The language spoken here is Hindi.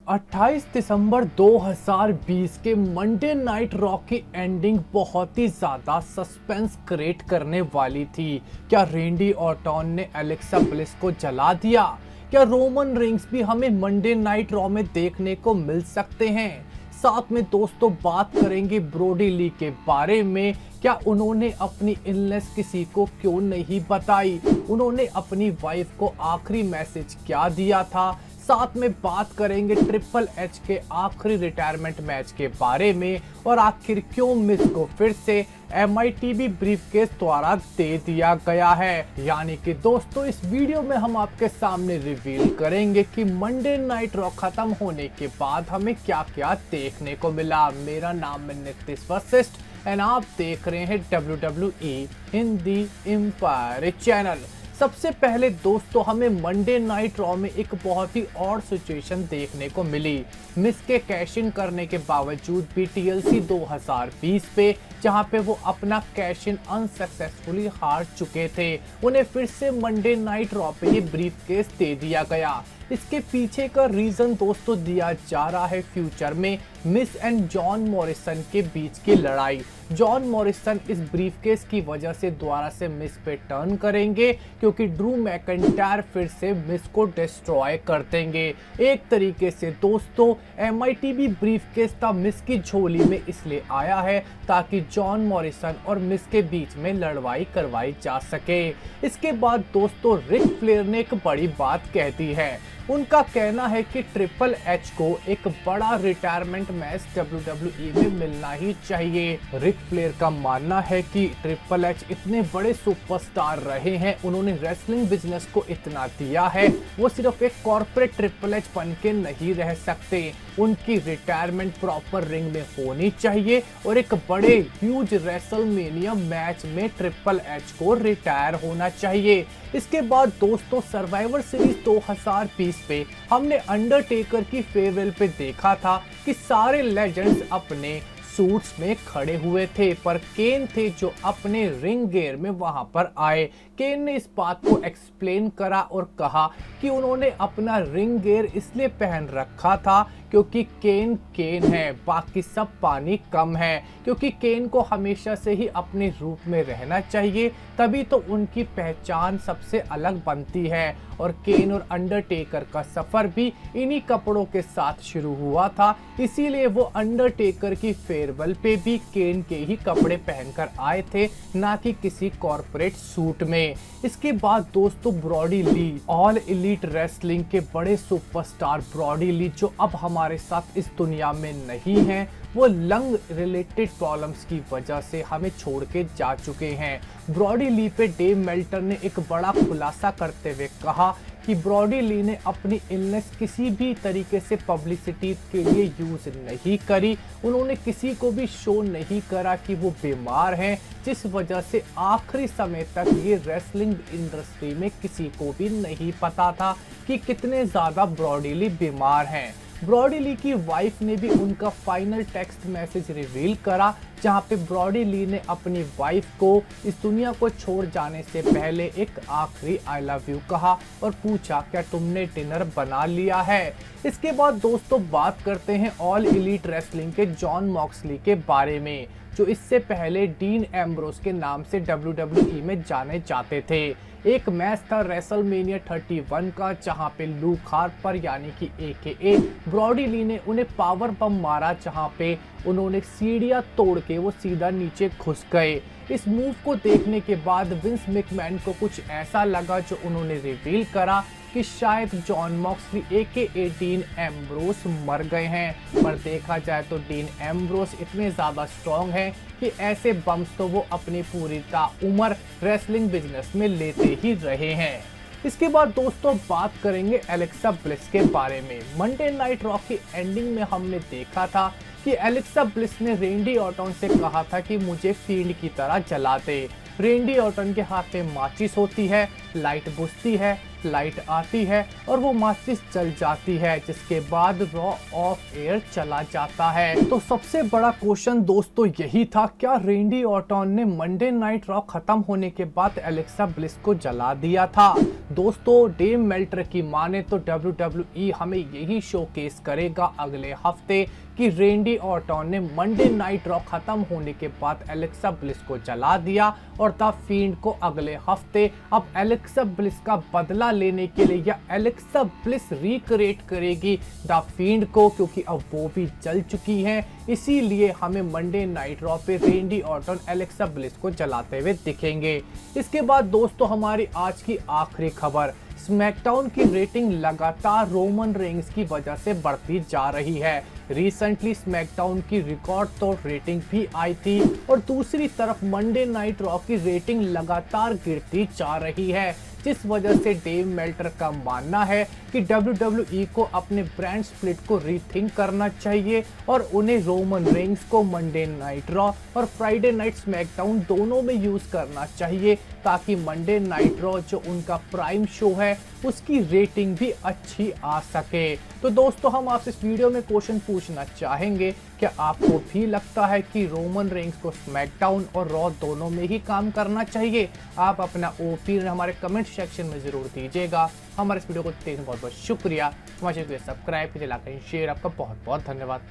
28 दिसंबर 2020 के मंडे नाइट रॉ की एंडिंग बहुत ही ज्यादा सस्पेंस क्रिएट करने वाली थी। क्या रेंडी ऑर्टन ने एलेक्सा ब्लिस को जला दिया? क्या रोमन रिंग्स भी हमें मंडे नाइट रॉ में देखने को मिल सकते हैं? साथ में दोस्तों बात करेंगे ब्रोडी ली के बारे में। क्या उन्होंने अपनी इलनेस किसी को क्यों नहीं बताई? उन्होंने अपनी वाइफ को आखिरी मैसेज क्या दिया था? साथ में बात करेंगे ट्रिपल एच के आखिरी रिटायरमेंट मैच के बारे में और आखिर क्यों मिस को फिर से MITV ब्रीफकेस द्वारा दे दिया गया है। यानी कि दोस्तों इस वीडियो में हम आपके सामने रिवील करेंगे कि मंडे नाइट रॉ खत्म होने के बाद हमें क्या क्या देखने को मिला। मेरा नाम है नीतीश वशिष्ठ एंड आप देख रहे हैं WWE हिंदी एम्पायर चैनल। सबसे पहले दोस्तों हमें मंडे नाइट रॉ में एक बहुत ही और सिचुएशन देखने को मिली। मिस के कैश इन करने के बावजूद भी TLC 2020 पे जहां पे वो अपना कैश इन अनसक्सेसफुली हार चुके थे, उन्हें फिर से मंडे नाइट रॉ पे ये ब्रीफकेस दे दिया गया। इसके पीछे का रीजन दोस्तों दिया जा रहा है फ्यूचर में मिस एंड जॉन मॉरिसन के बीच की लड़ाई। जॉन मॉरिसन इस ब्रीफकेस की वजह से दोबारा से मिस पे टर्न करेंगे क्योंकि ड्रू मैकिंटायर फिर से मिस को डिस्ट्रॉय कर देंगे। एक तरीके से दोस्तों MITV ब्रीफकेस था मिस की झोली में इसलिए आया है ताकि जॉन मॉरिसन और मिस के बीच में लड़ाई करवाई जा सके। इसके बाद दोस्तों रिक फ्लेयर ने एक बड़ी बात कह दी है। उनका कहना है कि ट्रिपल एच को एक बड़ा रिटायरमेंट मैच WWE में मिलना ही चाहिए। रिक फ्लेयर का मानना है कि ट्रिपल एच इतने बड़े सुपरस्टार रहे हैं, उन्होंने रेसलिंग बिजनेस को इतना दिया है, वो सिर्फ एक कॉर्पोरेट ट्रिपल एच बन के नहीं रह सकते। उनकी रिटायरमेंट प्रॉपर रिंग में होनी चाहिए और एक बड़े ह्यूज रेसलमेनिया मैच में ट्रिपल एच को रिटायर होना चाहिए। इसके बाद दोस्तों सर्वाइवर सीरीज 2020 पे हमने अंडरटेकर की फेयरवेल पे देखा था कि सारे लेजेंड्स अपने सूट्स में खड़े हुए थे, पर केन थे जो अपने रिंग गियर में वहां पर आए। केन ने इस बात को एक्सप्लेन करा और कहा कि उन्होंने अपना रिंग गियर इसलिए पहन रखा था क्योंकि केन है, बाकी सब पानी कम है। क्योंकि केन को हमेशा से ही अपने रूप में रहना चाहिए, तभी तो उनकी पहचान सबसे अलग बनती है। और केन और अंडरटेकर का सफर भी इन्हीं कपड़ों के साथ शुरू हुआ था, इसीलिए वो अंडरटेकर की फेयरवेल पे भी केन के ही कपड़े पहनकर आए थे, ना कि किसी कॉर्पोरेट सूट में। इसके बाद दोस्तों ब्रॉडी ली, ऑल एलीट रेसलिंग के बड़े सुपरस्टार ब्रॉडी ली जो अब हमारे साथ इस दुनिया में नहीं है, वो लंग रिलेटेड प्रॉब्लम्स की वजह से हमें छोड़ के जा चुके हैं। ब्रॉडी ली पे डेव मेल्टर ने एक बड़ा खुलासा करते हुए कहा कि ब्रॉडी ली ने अपनी इलनेस किसी भी तरीके से पब्लिसिटी के लिए यूज नहीं करी। उन्होंने किसी को भी शो नहीं करा कि वो बीमार हैं, जिस वजह से आखिरी समय तक ये रेसलिंग इंडस्ट्री में किसी को भी नहीं पता था कि कितने ज्यादा ब्रॉडी ली बीमार हैं। ब्रॉडी ली की वाइफ ने भी उनका फाइनल टेक्स्ट मैसेज रिवील करा, जहां पे ब्रॉडी ली ने अपनी वाइफ को इस दुनिया को छोड़ जाने से पहले एक आखिरी आई लव यू कहा और पूछा क्या तुमने डिनर बना लिया है। इसके बाद दोस्तों बात करते हैं ऑल एलीट रेसलिंग के जॉन मॉक्सली के बारे में, जो इससे पहले डीन एम्ब्रोस के नाम से WWE में जाने जाते थे। एक मैच था रेसलमेनिया 31 का, जहां पे लूक हार्पर यानी कि AKA ब्रॉडी ली ने उन्हें पावर बम मारा, जहां पे उन्होंने सीढ़ियां तोड़ के वो सीधा नीचे घुस गए। इस मूव को देखने के बाद विंस मैकमैन को कुछ ऐसा लगा जो उन्होंने रिवील करा कि शायद John Moxley AKA dean Ambrose मर गए हैं, पर देखा जाए तो डीन एम्ब्रोस इतने ज़्यादा स्ट्रॉन्ग हैं कि ऐसे बम्स तो वो अपनी पूरी उम्र रेसलिंग बिजनेस में लेते ही रहे हैं। इसके बाद दोस्तों बात करेंगे एलेक्सा ब्लिस के बारे में। मंडे नाइट रॉ की एंडिंग में हमने देखा था कि एलेक्सा ब्लिस ने रेंडी ऑर्टन से कहा था कि मुझे फील्ड की तरह जला दे। रेंडी ऑर्टन के हाथ में माचिस होती है, लाइट बुझती है, लाइट आती है और वो माचिस जल जाती है, जिसके बाद रॉ ऑफ एयर चला जाता है। तो सबसे बड़ा क्वेश्चन दोस्तों यही था, क्या रेंडी ऑर्टन ने मंडे नाइट रॉ खत्म होने के बाद एलेक्सा ब्लिस को जला दिया था? दोस्तों डेव मेल्टर की माने तो WWE हमें यही शोकेस करेगा अगले हफ्ते कि रेंडी ऑर्टन ने मंडे नाइट रॉ खत्म होने के बाद एलेक्सा ब्लिस को जला दिया और द फील्ड को अगले हफ्ते अब एलेक्सा ब्लिस का बदला लेने के लिए या एलेक्सा ब्लिस रिक्रिएट करेगी द फील्ड को, क्योंकि अब वो भी जल चुकी हैं। इसीलिए हमें मंडे नाइट रॉ पे रेंडी ऑर्टन एलेक्सा ब्लिस को जलाते हुए दिखेंगे। इसके बाद दोस्तों हमारी आज की आखिरी खबर, स्मैकडाउन की रेटिंग लगातार रोमन रेंस की वजह से बढ़ती जा रही है। रिसेंटली स्मैकडाउन की रिकॉर्ड तोड़ रेटिंग भी आई थी और दूसरी तरफ मंडे नाइट रॉ की रेटिंग लगातार गिरती जा रही है, जिस वजह से डेव मेल्टर का मानना है कि WWE को अपने ब्रांड स्प्लिट को रीथिंक करना चाहिए और उन्हें रोमन रेंस को मंडे नाइट रॉ और फ्राइडे नाइट स्मैकडाउन दोनों में यूज करना चाहिए, ताकि मंडे नाइट रॉ जो उनका प्राइम शो है उसकी रेटिंग भी अच्छी आ सके। तो दोस्तों हम आपसे इस वीडियो में क्वेश्चन पूछना चाहेंगे, क्या आपको भी लगता है कि रोमन रेंस को स्मैकडाउन और रॉ दोनों में ही काम करना चाहिए? आप अपना ओपिनियन हमारे कमेंट सेक्शन में जरूर दीजिएगा। हमारे इस वीडियो को देखने बहुत बहुत शुक्रिया। हमारे चैनल को सब्सक्राइब कीजिए, लाइक एंड शेयर। आपका बहुत बहुत धन्यवाद।